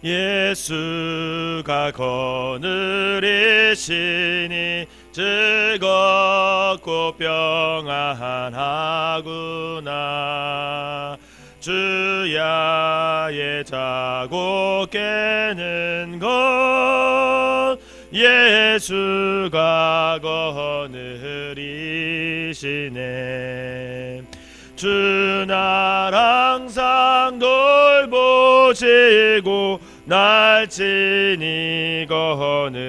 예수가 거느리시니 즐겁고 평안하구나. 주야의 자고 깨는 것 예수가 거느리시네. 주 날 항상 돌보시고 날 친히 거느리시네.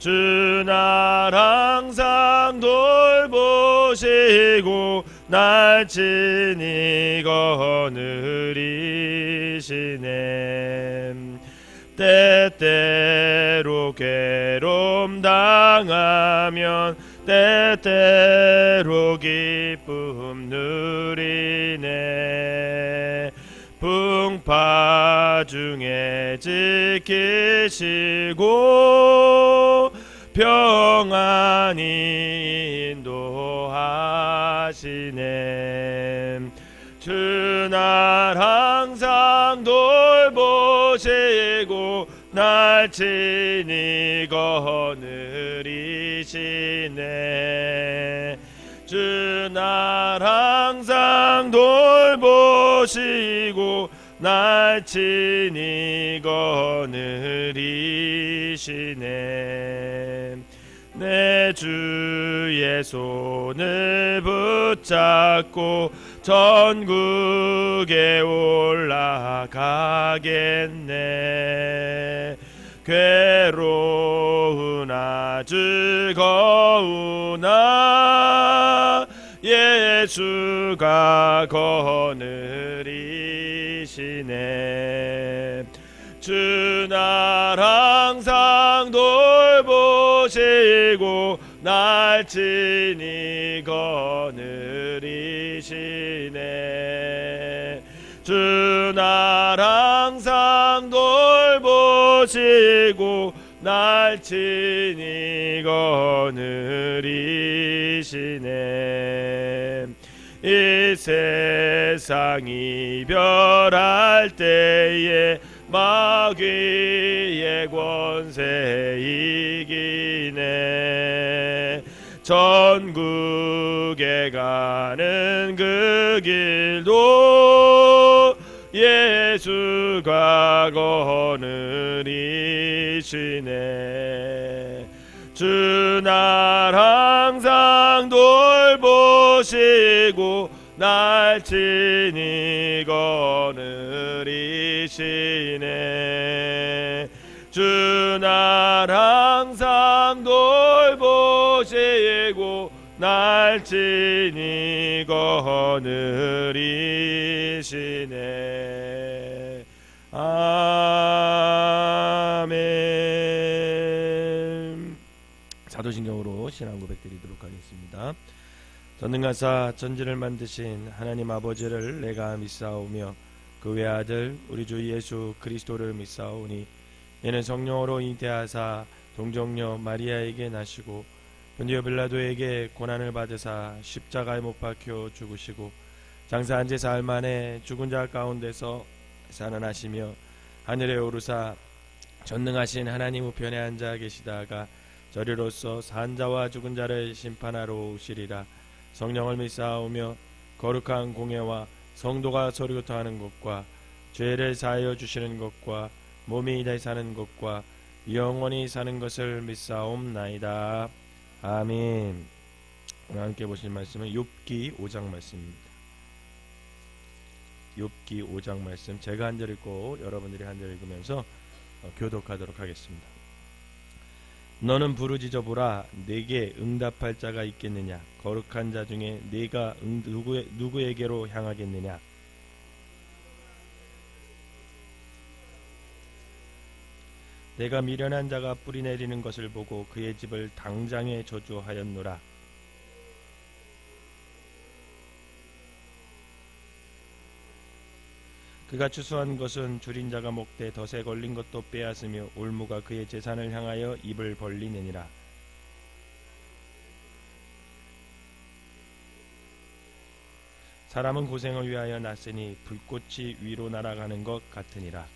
주 날 항상 돌보시고 날 친히 거느리시네. 때때로 괴로움 당하면 때때로 기쁨 누리네. 풍파 중에 지키시고 평안히 인도하시네. 주 날 항상 돌보시고 날 친히 거느리시네. 주 날 항상 돌보시고 날 친히 거느리시네. 내 주의 손을 붙잡고 전국에 올라가겠네. 괴로우나 즐거우나 예수가 거느리시네. 주 날 항상 돌보시고 날 친히 거느리시네. 주 날 항상 돌보시고 날 친히 거느리시네. 이 세상 이별할 때에 마귀의 권세 이기네. 전국에 가는 그 길도 예수가 거느리시네. 주 날 항상 돌보시고 날 친히 거느리시네. 주 날 항상 돌보시고 날 친히 거느리시네. 아멘. 사도신경으로 신앙 고백 드리도록 하겠습니다. 전능하사 천지를 만드신 하나님 아버지를 내가 믿사오며 그 외아들 우리 주 예수 그리스도를 믿사오니 이는 성령으로 잉태하사 동정녀 마리아에게 나시고 본디오 빌라도에게 고난을 받으사 십자가에 못 박혀 죽으시고 장사 한 지 사흘 만에 죽은 자 가운데서 살아나시며 하늘에 오르사 전능하신 하나님 우편에 앉아 계시다가 저리로서 산 자와 죽은 자를 심판하러 오시리라. 성령을 믿사오며 거룩한 공예와 성도가 서로 교통하는 것과 죄를 사하여 주시는 것과 몸이 다시 사는 것과 영원히 사는 것을 믿사옵나이다. 아멘. 오늘 함께 보실 말씀은 욥기 5장 말씀입니다. 욥기 5장 말씀 제가 한 절 읽고 여러분들이 한 절 읽으면서 교독하도록 하겠습니다. 너는 부르짖어 보라. 내게 응답할 자가 있겠느냐? 거룩한 자 중에 네가 누구에게로 향하겠느냐? 내가 미련한 자가 뿌리 내리는 것을 보고 그의 집을 당장에 저주하였노라. 그가 추수한 것은 줄인 자가 먹되 덫에 걸린 것도 빼앗으며 올무가 그의 재산을 향하여 입을 벌리느니라. 사람은 고생을 위하여 났으니 불꽃이 위로 날아가는 것 같으니라.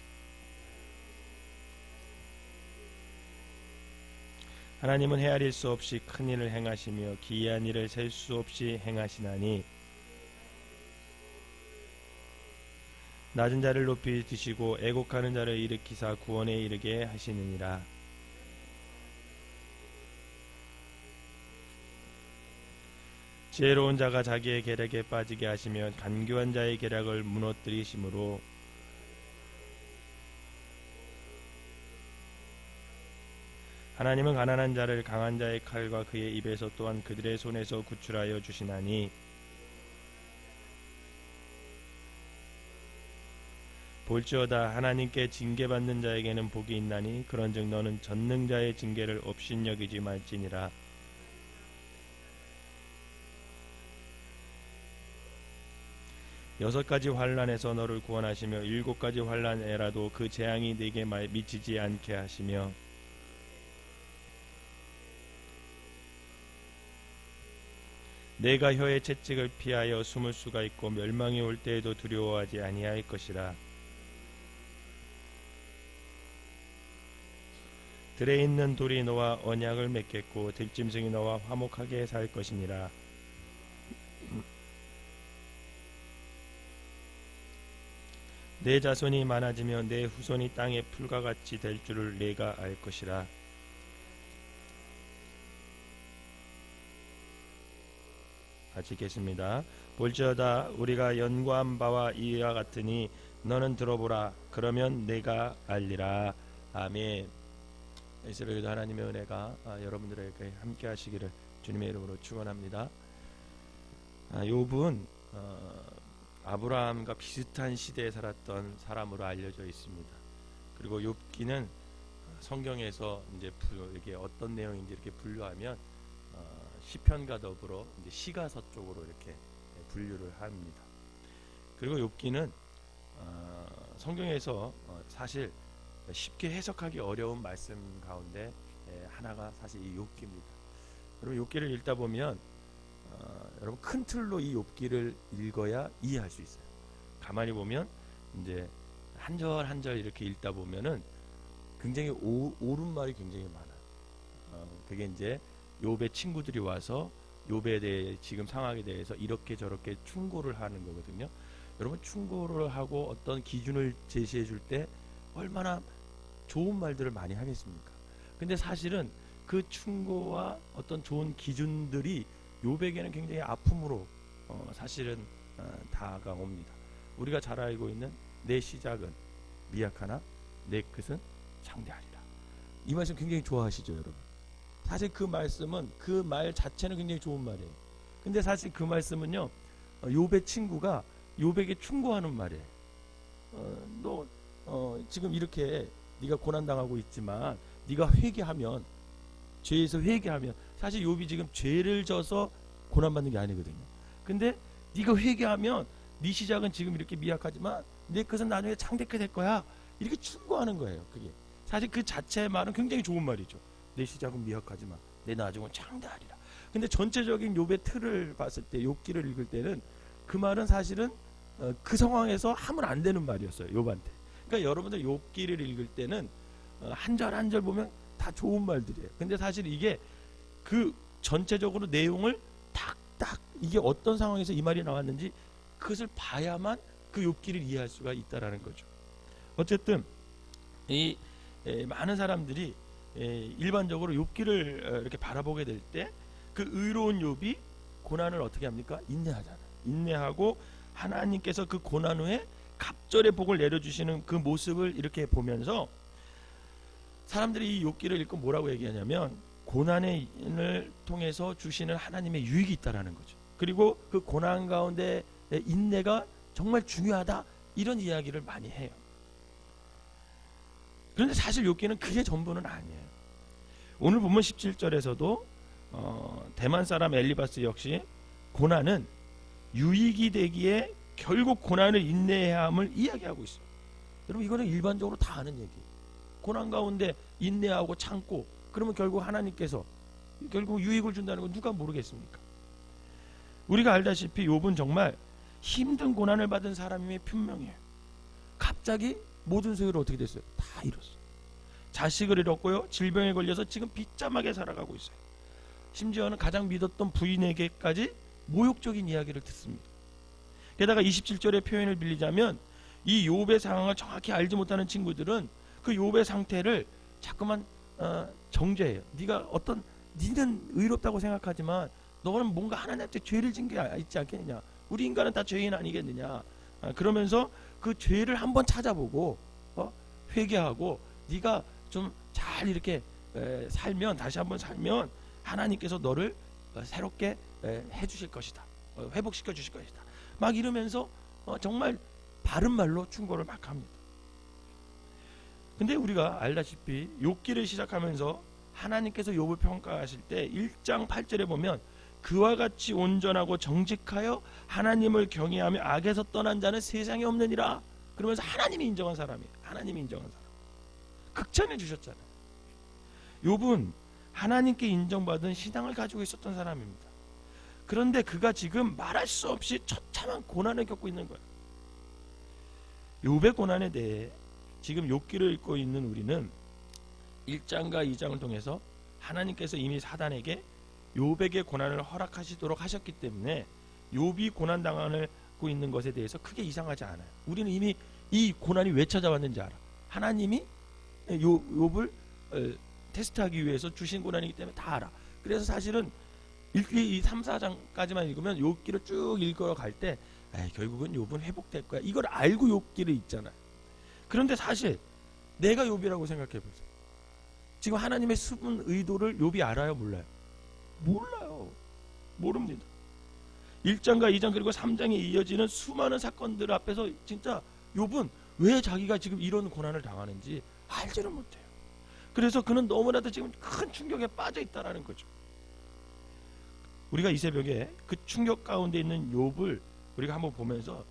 하나님은 헤아릴 수 없이 큰 일을 행하시며 기이한 일을 셀 수 없이 행하시나니 낮은 자를 높이 드시고 애곡하는 자를 일으키사 구원에 이르게 하시느니라. 지혜로운 자가 자기의 계략에 빠지게 하시며 간교한 자의 계략을 무너뜨리심으로 하나님은 가난한 자를 강한 자의 칼과 그의 입에서 또한 그들의 손에서 구출하여 주시나니 볼지어다 하나님께 징계받는 자에게는 복이 있나니 그런즉 너는 전능자의 징계를 업신여기지 말지니라. 여섯 가지 환난에서 너를 구원하시며 일곱 가지 환난에라도 그 재앙이 네게 미치지 않게 하시며 내가 혀의 채찍을 피하여 숨을 수가 있고 멸망이 올 때에도 두려워하지 아니할 것이라. 들에 있는 돌이 너와 언약을 맺겠고 들짐승이 너와 화목하게 살 것이니라. 내 자손이 많아지며 내 후손이 땅의 풀과 같이 될 줄을 내가 알 것이라. 같이 읽겠습니다. 볼지어다 우리가 연구한 바와 이와 같으니 너는 들어보라. 그러면 내가 알리라. 아멘. 이 새벽에도 하나님의 은혜가 여러분들에게 함께 하시기를 주님의 이름으로 축원합니다. 욥은 아브라함과 비슷한 시대에 살았던 사람으로 알려져 있습니다. 그리고 욥기는 성경에서 이제 이게 어떤 내용인지 이렇게 분류하면 시편과 더불어 이제 시가서 쪽으로 이렇게 분류를 합니다. 그리고 욥기는 성경에서 사실 쉽게 해석하기 어려운 말씀 가운데 하나가 사실 이 욥기입니다. 여러분 욥기를 읽다 보면 여러분 큰 틀로 이 욥기를 읽어야 이해할 수 있어요. 가만히 보면 이제 한 절 한 절 이렇게 읽다 보면은 굉장히 옳은 말이 굉장히 많아요. 그게 이제 욥의 친구들이 와서 욥에 대해 지금 상황에 대해서 이렇게 저렇게 충고를 하는 거거든요. 여러분 충고를 하고 어떤 기준을 제시해 줄 때 얼마나 좋은 말들을 많이 하겠습니까? 근데 사실은 그 충고와 어떤 좋은 기준들이 욥에게는 굉장히 아픔으로 사실은 다가옵니다. 우리가 잘 알고 있는 내 시작은 미약하나 내 끝은 장대하리라. 이 말씀 굉장히 좋아하시죠, 여러분? 사실 그 말씀은 그 말 자체는 굉장히 좋은 말이에요. 근데 사실 그 말씀은요, 욥의 친구가 욥에게 충고하는 말이에요. 너 지금 이렇게 네가 고난당하고 있지만 네가 회개하면, 죄에서 회개하면, 사실 욥이 지금 죄를 져서 고난받는 게 아니거든요. 근데 네가 회개하면 네 시작은 지금 이렇게 미약하지만 내 것은 나중에 창대케 될 거야. 이렇게 충고하는 거예요. 그게 사실 그 자체의 말은 굉장히 좋은 말이죠. 내 시작은 미약하지만 내 나중은 창대하리라. 근데 전체적인 욥의 틀을 봤을 때, 욥기를 읽을 때는 그 말은 사실은 그 상황에서 하면 안 되는 말이었어요, 욥한테. 그러니까 여러분들 욥기를 읽을 때는 한 절 한 절 보면 다 좋은 말들이에요. 근데 사실 이게 그 전체적으로 내용을 딱 이게 어떤 상황에서 이 말이 나왔는지 그것을 봐야만 그 욥기를 이해할 수가 있다라는 거죠. 어쨌든 이 많은 사람들이 일반적으로 욥기를 이렇게 바라보게 될 때 그 의로운 욥이 고난을 어떻게 합니까? 인내하잖아요. 인내하고 하나님께서 그 고난 후에 갑절의 복을 내려주시는 그 모습을 이렇게 보면서 사람들이 이 욥기를 읽고 뭐라고 얘기하냐면 고난을 통해서 주시는 하나님의 유익이 있다라는 거죠. 그리고 그 고난 가운데 인내가 정말 중요하다, 이런 이야기를 많이 해요. 그런데 사실 욥기는 그게 전부는 아니에요. 오늘 보면 17절에서도 대만 사람 엘리바스 역시 고난은 유익이 되기에 결국 고난을 인내해야 함을 이야기하고 있어요. 여러분 이거는 일반적으로 다 아는 얘기예요. 고난 가운데 인내하고 참고 그러면 결국 하나님께서 결국 유익을 준다는 건 누가 모르겠습니까? 우리가 알다시피 욥은 정말 힘든 고난을 받은 사람임이 분명해요. 갑자기 모든 소유를 어떻게 됐어요? 다 잃었어요. 자식을 잃었고요. 질병에 걸려서 지금 비참하게 살아가고 있어요. 심지어는 가장 믿었던 부인에게까지 모욕적인 이야기를 듣습니다. 게다가 27절의 표현을 빌리자면 이 욥의 상황을 정확히 알지 못하는 친구들은 그 욥의 상태를 자꾸만 정죄해요. 니는 의롭다고 생각하지만 너는 뭔가 하나님한테 죄를 진 게 있지 않겠느냐. 우리 인간은 다 죄인 아니겠느냐. 그러면서 그 죄를 한번 찾아보고 회개하고 네가 좀 잘 이렇게 살면, 다시 한번 살면 하나님께서 너를 새롭게 해주실 것이다. 회복시켜 주실 것이다. 막 이러면서 정말 바른 말로 충고를 막 합니다. 근데 우리가 알다시피 욥기를 시작하면서 하나님께서 욥을 평가하실 때 1장 8절에 보면 그와 같이 온전하고 정직하여 하나님을 경외하며 악에서 떠난 자는 세상에 없느니라. 그러면서 하나님이 인정한 사람이에요. 하나님이 인정한 사람. 극찬해 주셨잖아요. 욥은 하나님께 인정받은 신앙을 가지고 있었던 사람입니다. 그런데 그가 지금 말할 수 없이 처참한 고난을 겪고 있는 거예요. 욥의 고난에 대해 지금 욥기를 읽고 있는 우리는 1장과 2장을 통해서 하나님께서 이미 사단에게 욥에게 고난을 허락하시도록 하셨기 때문에 욥이 고난당하고 있는 것에 대해서 크게 이상하지 않아요. 우리는 이미 이 고난이 왜 찾아왔는지 알아. 하나님이 욥을 테스트하기 위해서 주신 고난이기 때문에 다 알아. 그래서 사실은 1, 2, 3, 4장까지만 읽으면 욥기를 쭉 읽어갈 때 결국은 욥은 회복될 거야. 이걸 알고 욥기를 읽잖아요. 그런데 사실 내가 욥이라고 생각해 보세요. 지금 하나님의 숨은 의도를 욥이 알아요? 몰라요? 몰라요. 모릅니다. 1장과 2장 그리고 3장에 이어지는 수많은 사건들 앞에서 진짜 욥은 왜 자기가 지금 이런 고난을 당하는지 알지를 못해요. 그래서 그는 너무나도 지금 큰 충격에 빠져 있다라는 거죠. 우리가 이 새벽에 그 충격 가운데 있는 욥을 우리가 한번 보면서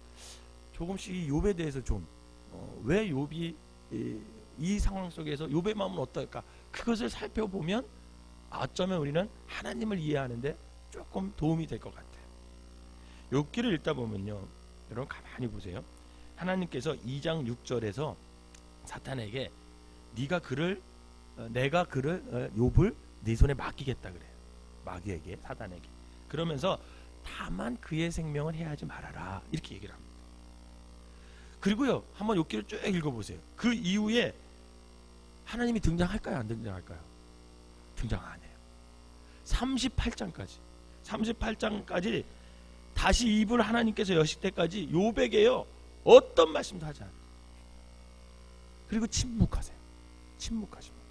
조금씩 이 욥에 대해서 좀 왜 욥이 이 상황 속에서 욥의 마음은 어떨까, 그것을 살펴보면 어쩌면 우리는 하나님을 이해하는데 조금 도움이 될 것 같아요. 욥기를 읽다 보면요, 여러분 가만히 보세요. 하나님께서 2장 6절에서 사탄에게 내가 그를 욥을 네 손에 맡기겠다 그래요. 마귀에게, 사단에게. 그러면서 다만 그의 생명을 해하지 말아라 이렇게 얘기를 합니다. 그리고요, 한번 욥기를 쭉 읽어보세요. 그 이후에 하나님이 등장할까요, 안 등장할까요? 등장 안 해요. 38장까지 다시 입을 하나님께서 여실 때까지 욥에게요 어떤 말씀도 하지 않아요. 그리고 침묵하세요. 침묵하십니다.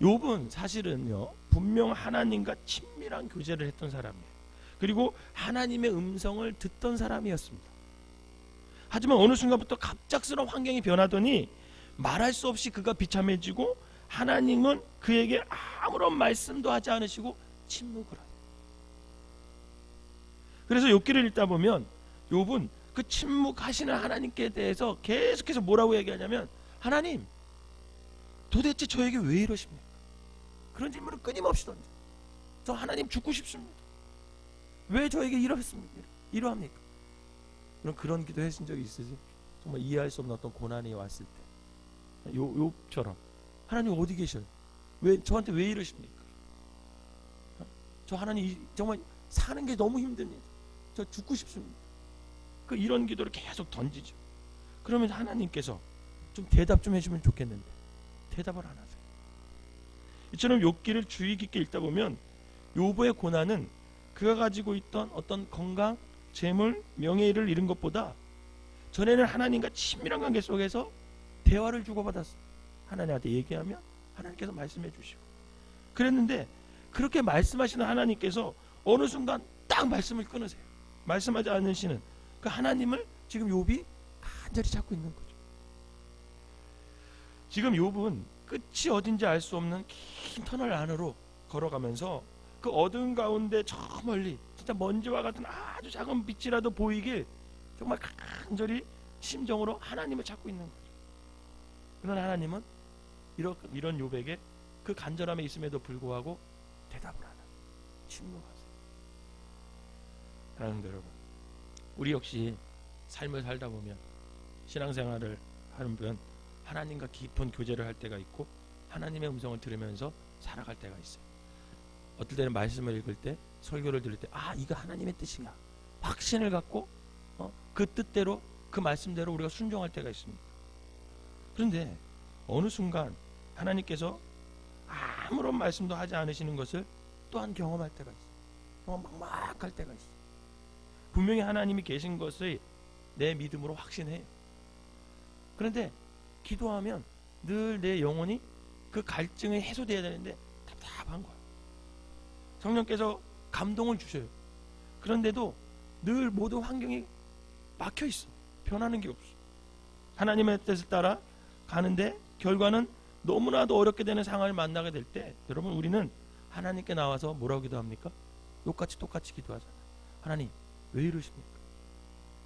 욥은 사실은요 분명 하나님과 친밀한 교제를 했던 사람이에요. 그리고 하나님의 음성을 듣던 사람이었습니다. 하지만 어느 순간부터 갑작스러운 환경이 변하더니 말할 수 없이 그가 비참해지고 하나님은 그에게 아무런 말씀도 하지 않으시고 침묵을 해요. 그래서 욥기를 읽다 보면 욥은 그 침묵하시는 하나님께 대해서 계속해서 뭐라고 얘기하냐면, 하나님 도대체 저에게 왜 이러십니까? 그런 질문을 끊임없이 던져. 저 하나님 죽고 싶습니다. 왜 저에게 이러합니까? 그런 기도 하신 적이 있으세요? 정말 이해할 수 없는 어떤 고난이 왔을 때 욥처럼 하나님 어디 계셔요? 저한테 왜 이러십니까? 저 하나님 정말 사는 게 너무 힘듭니다. 저 죽고 싶습니다. 이런 기도를 계속 던지죠. 그러면 하나님께서 좀 대답 좀 해주면 좋겠는데 대답을 안 하세요. 이처럼 욥기를 주의 깊게 읽다 보면 욥의 고난은 그가 가지고 있던 어떤 건강, 재물, 명예를 잃은 것보다 전에는 하나님과 친밀한 관계 속에서 대화를 주고받았어요. 하나님한테 얘기하면 하나님께서 말씀해 주시고 그랬는데, 그렇게 말씀하시는 하나님께서 어느 순간 딱 말씀을 끊으세요. 말씀하지 않으시는 그 하나님을 지금 욥이 간절히 찾고 있는 거죠. 지금 욥은 끝이 어딘지 알 수 없는 긴 터널 안으로 걸어가면서 그 어두운 가운데 저 멀리 진짜 먼지와 같은 아주 작은 빛이라도 보이길 정말 간절히 심정으로 하나님을 찾고 있는 거죠. 그러나 하나님은 이런 욥에게 그 간절함에 있음에도 불구하고 대답을 안 하고 침묵하세요. 사랑하는 여러분, 우리 역시 삶을 살다 보면 신앙생활을 하면 하나님과 깊은 교제를 할 때가 있고 하나님의 음성을 들으면서 살아갈 때가 있어요. 어떨 때는 말씀을 읽을 때, 설교를 들을 때, 아, 이거 하나님의 뜻이야, 확신을 갖고 그 뜻대로, 그 말씀대로 우리가 순종할 때가 있습니다. 그런데 어느 순간 하나님께서 아무런 말씀도 하지 않으시는 것을 또한 경험할 때가 있어요. 막막할 때가 있어요. 분명히 하나님이 계신 것을 내 믿음으로 확신해요. 그런데 기도하면 늘 내 영혼이 그 갈증이 해소돼야 되는데 답답한 거예요. 성령께서 감동을 주셔요. 그런데도 늘 모든 환경이 막혀 있어. 변하는 게 없어. 하나님의 뜻을 따라 가는데 결과는 너무나도 어렵게 되는 상황을 만나게 될 때, 여러분, 우리는 하나님께 나와서 뭐라고 기도합니까? 똑같이 기도하잖아요. 하나님, 왜 이러십니까?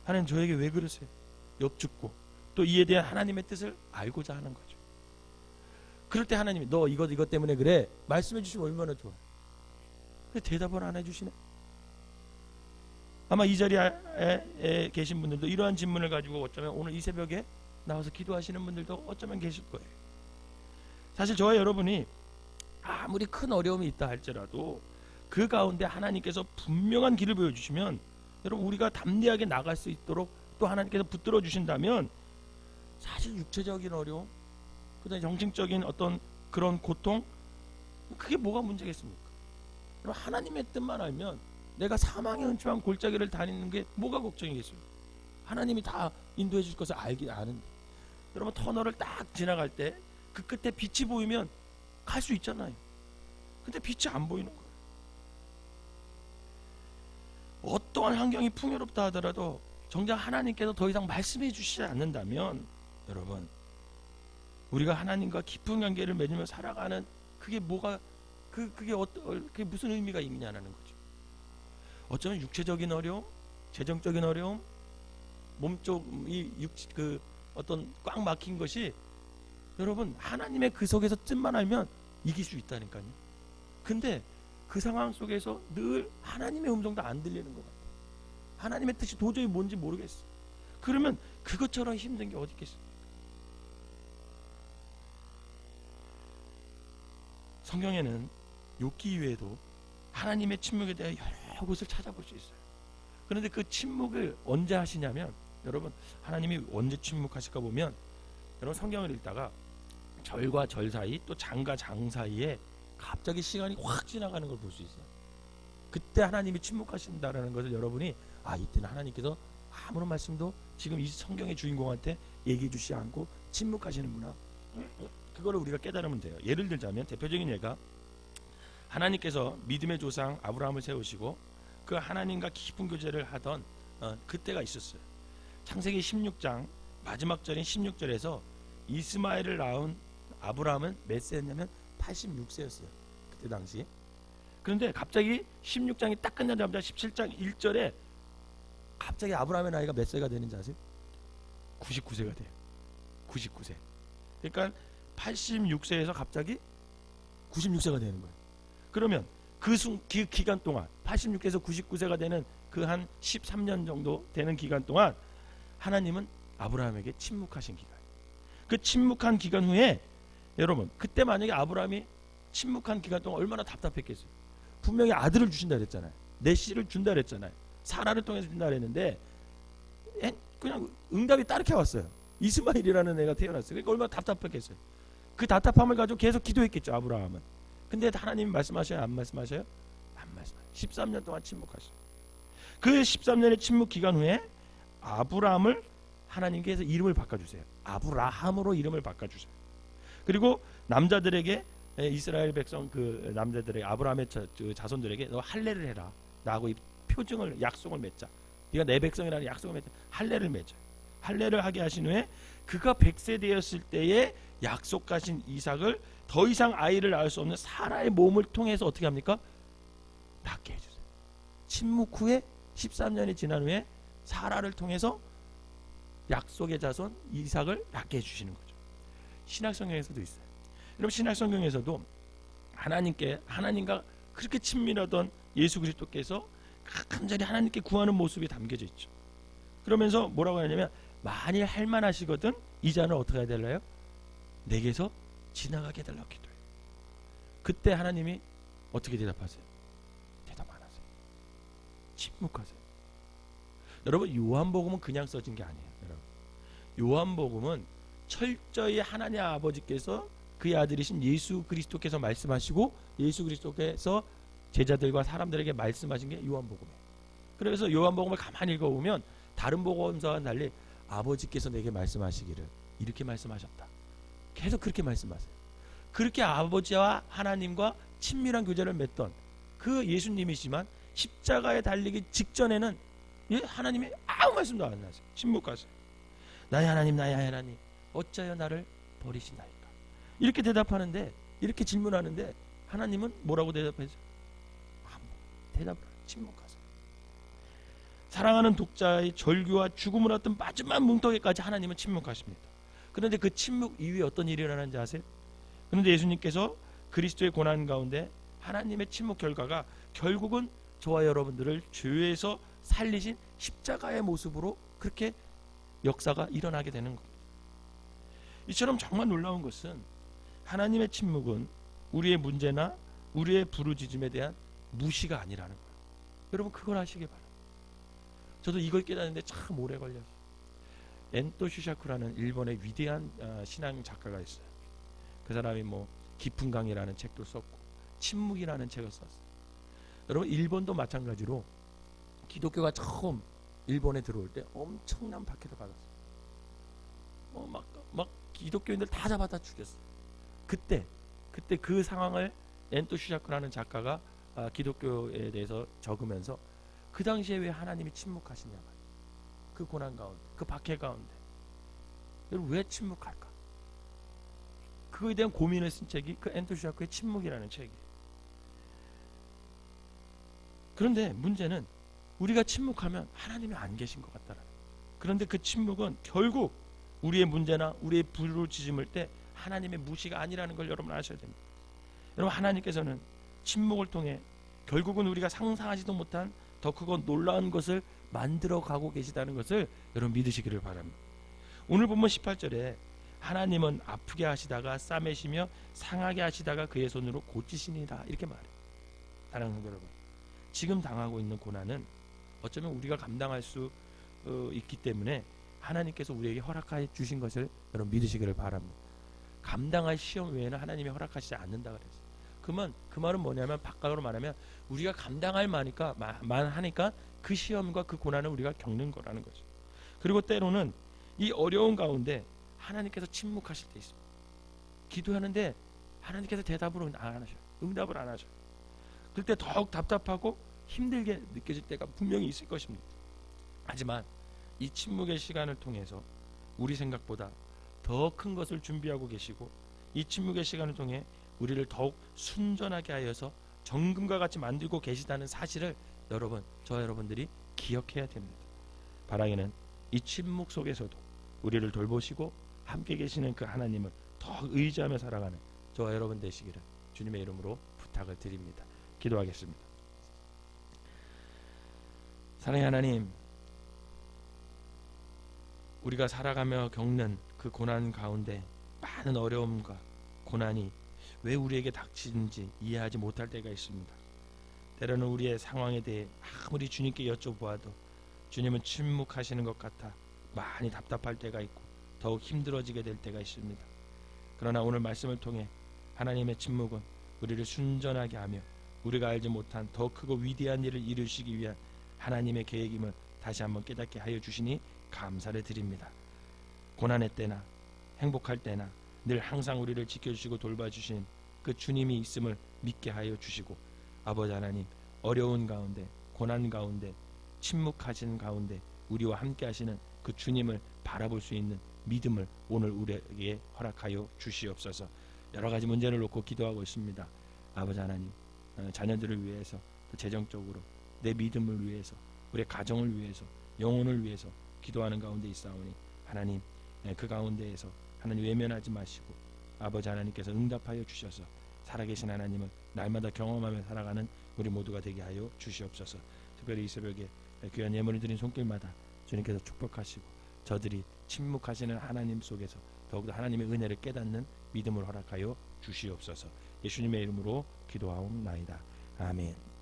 하나님, 저에게 왜 그러세요? 엽죽고 또 이에 대한 하나님의 뜻을 알고자 하는 거죠. 그럴 때 하나님이 너 이것 때문에 그래, 말씀해 주시면 얼마나 좋아요. 근데 대답을 안 해주시네. 아마 이 자리에 계신 분들도 이러한 질문을 가지고 어쩌면 오늘 이 새벽에 나와서 기도하시는 분들도 어쩌면 계실 거예요. 사실 저와 여러분이 아무리 큰 어려움이 있다 할지라도 그 가운데 하나님께서 분명한 길을 보여주시면, 여러분, 우리가 담대하게 나갈 수 있도록 또 하나님께서 붙들어 주신다면, 사실 육체적인 어려움, 그다음에 정신적인 어떤 그런 고통, 그게 뭐가 문제겠습니까? 여러분, 하나님의 뜻만 알면 내가 사망의 음침한 골짜기를 다니는 게 뭐가 걱정이겠습니까? 하나님이 다 인도해 줄 것을 알긴 아는데, 여러분, 터널을 딱 지나갈 때 그 끝에 빛이 보이면 갈 수 있잖아요. 근데 빛이 안 보이는 거예요. 어떠한 환경이 풍요롭다 하더라도 정작 하나님께서 더 이상 말씀해 주시지 않는다면, 여러분, 우리가 하나님과 깊은 관계를 맺으며 살아가는 그게 뭐가, 그게 무슨 의미가 있느냐는 거죠. 어쩌면 육체적인 어려움, 재정적인 어려움, 몸쪽 그 어떤 꽉 막힌 것이, 여러분, 하나님의 그 속에서 뜻만 알면 이길 수 있다니까요. 근데 그 상황 속에서 늘 하나님의 음성도 안 들리는 것 같아요. 하나님의 뜻이 도저히 뭔지 모르겠어. 그러면 그것처럼 힘든 게 어디 있겠습니까? 성경에는 욥기 이외에도 하나님의 침묵에 대해 여러 곳을 찾아볼 수 있어요. 그런데 그 침묵을 언제 하시냐면, 여러분, 하나님이 언제 침묵하실까 보면, 여러분, 성경을 읽다가 절과 절 사이, 또 장과 장 사이에 갑자기 시간이 확 지나가는 걸 볼 수 있어요. 그때 하나님이 침묵하신다라는 것을 여러분이, 아, 이때는 하나님께서 아무런 말씀도 지금 이 성경의 주인공한테 얘기해 주시지 않고 침묵하시는구나. 그거를 우리가 깨달으면 돼요. 예를 들자면, 대표적인 예가, 하나님께서 믿음의 조상 아브라함을 세우시고 그 하나님과 깊은 교제를 하던 그때가 있었어요. 창세기 16장 마지막 절인 16절에서 이스마엘을 낳은 아브라함은 몇 세였냐면 86세였어요. 그때 당시. 그런데 갑자기 16장이 딱 끝나자마자 17장 1절에 갑자기 아브라함의 나이가 몇 세가 되는지 아세요? 99세가 돼요. 99세. 그러니까 86세에서 갑자기 96세가 되는 거예요. 그러면 그 기간 동안 86세에서 99세가 되는 그 한 13년 정도 되는 기간 동안 하나님은 아브라함에게 침묵하신 기간. 그 침묵한 기간 후에, 여러분, 그때 만약에 아브라함이 침묵한 기간 동안 얼마나 답답했겠어요. 분명히 아들을 주신다 그랬잖아요. 내 씨를 준다 그랬잖아요. 사라를 통해서 준다 그랬는데 그냥 응답이 따르게 왔어요. 이스마엘이라는 애가 태어났어요. 그러니까 얼마나 답답했겠어요. 그 답답함을 가지고 계속 기도했겠죠, 아브라함은. 근데 하나님이 말씀하셔요? 안 말씀하셔요? 안 말씀하셔요. 13년 동안 침묵하셔요. 그 13년의 침묵 기간 후에 아브라함을 하나님께서 이름을 바꿔주세요. 아브라함으로 이름을 바꿔주세요. 그리고 남자들에게, 이스라엘 백성 그 남자들에게, 아브라함의 자손들에게 너 할례를 해라 라고 이 표징을, 약속을 맺자. 네가 내 백성이라는 약속을 맺자. 할례를 맺어요. 할례를 하게 하신 후에 그가 100세 되었을 때에 약속하신 이삭을 더 이상 아이를 낳을 수 없는 사라의 몸을 통해서 어떻게 합니까? 낳게 해주세요. 침묵 후에 13년이 지난 후에 사라를 통해서 약속의 자손 이삭을 낳게 해주시는 거죠. 신약성경에서도 있어요. 여러분, 신약성경에서도 하나님과 그렇게 친밀하던 예수 그리스도께서 간절히 하나님께 구하는 모습이 담겨져 있죠. 그러면서 뭐라고 하냐면 만일 할만하시거든 이 잔을 어떻게 해달라요? 내게서 지나가게 해달라고 기도해요. 그때 하나님이 어떻게 대답하세요? 대답 안 하세요. 침묵하세요. 여러분 요한복음은 그냥 써진 게 아니에요. 여러분 요한복음은 철저히 하나님 아버지께서 그의 아들이신 예수 그리스도께서 말씀하시고 예수 그리스도께서 제자들과 사람들에게 말씀하신 게 요한복음이에요. 그래서 요한복음을 가만히 읽어보면 다른 복음서와 달리 아버지께서 내게 말씀하시기를 이렇게 말씀하셨다. 계속 그렇게 말씀하세요. 그렇게 아버지와 하나님과 친밀한 교제를 맺던 그 예수님이지만 십자가에 달리기 직전에는 하나님이 아무 말씀도 안 하세요. 침묵하세요. 나의 하나님 나의 하나님 어찌하여 나를 버리시나이까. 이렇게 대답하는데 이렇게 질문하는데 하나님은 뭐라고 대답하세요? 대답을 침묵하세요. 사랑하는 독자의 절규와 죽음을 얻던 마지막 문턱에까지 하나님은 침묵하십니다. 그런데 그 침묵 이후에 어떤 일이 일어나는지 아세요? 그런데 예수님께서 그리스도의 고난 가운데 하나님의 침묵 결과가 결국은 저와 여러분들을 죄에서 살리신 십자가의 모습으로 그렇게 역사가 일어나게 되는 겁니다. 이처럼 정말 놀라운 것은 하나님의 침묵은 우리의 문제나 우리의 부르짖음에 대한 무시가 아니라는 거예요. 여러분 그걸 아시기 바랍니다. 저도 이걸 깨닫는데 참 오래 걸렸어요. 엔토 슈샤쿠라는 일본의 위대한 신앙 작가가 있어요. 그 사람이 뭐 깊은 강이라는 책도 썼고 침묵이라는 책을 썼어요. 여러분 일본도 마찬가지로 기독교가 처음 일본에 들어올 때 엄청난 박해를 받았어요. 막 기독교인들 다 잡아다 죽였어요. 그때 그 상황을 엔토 슈샤쿠라는 작가가 기독교에 대해서 적으면서 그 당시에 왜 하나님이 침묵하시냐 말이에요. 그 고난 가운데 그 박해 가운데 여러분 왜 침묵할까? 그거에 대한 고민을 쓴 책이 그 엔토 슈샤쿠의 침묵이라는 책이에요. 그런데 문제는 우리가 침묵하면 하나님이 안 계신 것 같다라는 거예요. 그런데 그 침묵은 결국 우리의 문제나 우리의 부르짖음을 때 하나님의 무시가 아니라는 걸 여러분 아셔야 됩니다. 여러분 하나님께서는 침묵을 통해 결국은 우리가 상상하지도 못한 더 크고 놀라운 것을 만들어 가고 계시다는 것을 여러분 믿으시기를 바랍니다. 오늘 본문 18절에 하나님은 아프게 하시다가 싸매시며 상하게 하시다가 그의 손으로 고치시니라 이렇게 말해요. 사랑하는 여러분, 지금 당하고 있는 고난은 어쩌면 우리가 감당할 수 있기 때문에 하나님께서 우리에게 허락해 주신 것을 여러분 믿으시기를 바랍니다. 감당할 시험 외에는 하나님이 허락하시지 않는다 그랬어요. 그 말은 뭐냐면 바깥으로 말하면 우리가 감당할 만하니까 그 시험과 그 고난을 우리가 겪는 거라는 거죠. 그리고 때로는 이 어려운 가운데 하나님께서 침묵하실 때 있습니다. 기도하는데 하나님께서 대답을 안 하셔요. 응답을 안 하셔요. 그때 더욱 답답하고 힘들게 느껴질 때가 분명히 있을 것입니다. 하지만 이 침묵의 시간을 통해서 우리 생각보다 더 큰 것을 준비하고 계시고 이 침묵의 시간을 통해 우리를 더욱 순전하게 하여서 정금과 같이 만들고 계시다는 사실을 저와 여러분들이 기억해야 됩니다. 바라기는 이 침묵 속에서도 우리를 돌보시고 함께 계시는 그 하나님을 더 의지하며 살아가는 저와 여러분 되시기를 주님의 이름으로 부탁을 드립니다. 기도하겠습니다. 사랑의 하나님, 우리가 살아가며 겪는 그 고난 가운데 많은 어려움과 고난이 왜 우리에게 닥치는지 이해하지 못할 때가 있습니다. 때로는 우리의 상황에 대해 아무리 주님께 여쭤보아도 주님은 침묵하시는 것 같아 많이 답답할 때가 있고 더욱 힘들어지게 될 때가 있습니다. 그러나 오늘 말씀을 통해 하나님의 침묵은 우리를 순전하게 하며 우리가 알지 못한 더 크고 위대한 일을 이루시기 위한 하나님의 계획임을 다시 한번 깨닫게 하여 주시니 감사를 드립니다. 고난의 때나 행복할 때나 늘 항상 우리를 지켜주시고 돌봐주신 그 주님이 있음을 믿게 하여 주시고 아버지 하나님, 어려운 가운데 고난 가운데 침묵하신 가운데 우리와 함께 하시는 그 주님을 바라볼 수 있는 믿음을 오늘 우리에게 허락하여 주시옵소서. 여러 가지 문제를 놓고 기도하고 있습니다. 아버지 하나님, 자녀들을 위해서 또 재정적으로 내 믿음을 위해서 우리의 가정을 위해서 영혼을 위해서 기도하는 가운데 있사오니 하나님, 그 가운데에서 하나님 외면하지 마시고 아버지 하나님께서 응답하여 주셔서 살아계신 하나님을 날마다 경험하며 살아가는 우리 모두가 되게 하여 주시옵소서. 특별히 이 새벽에 귀한 예물을 드린 손길마다 주님께서 축복하시고 저들이 침묵하시는 하나님 속에서 더욱더 하나님의 은혜를 깨닫는 믿음을 허락하여 주시옵소서. 예수님의 이름으로 기도하옵나이다. 아멘.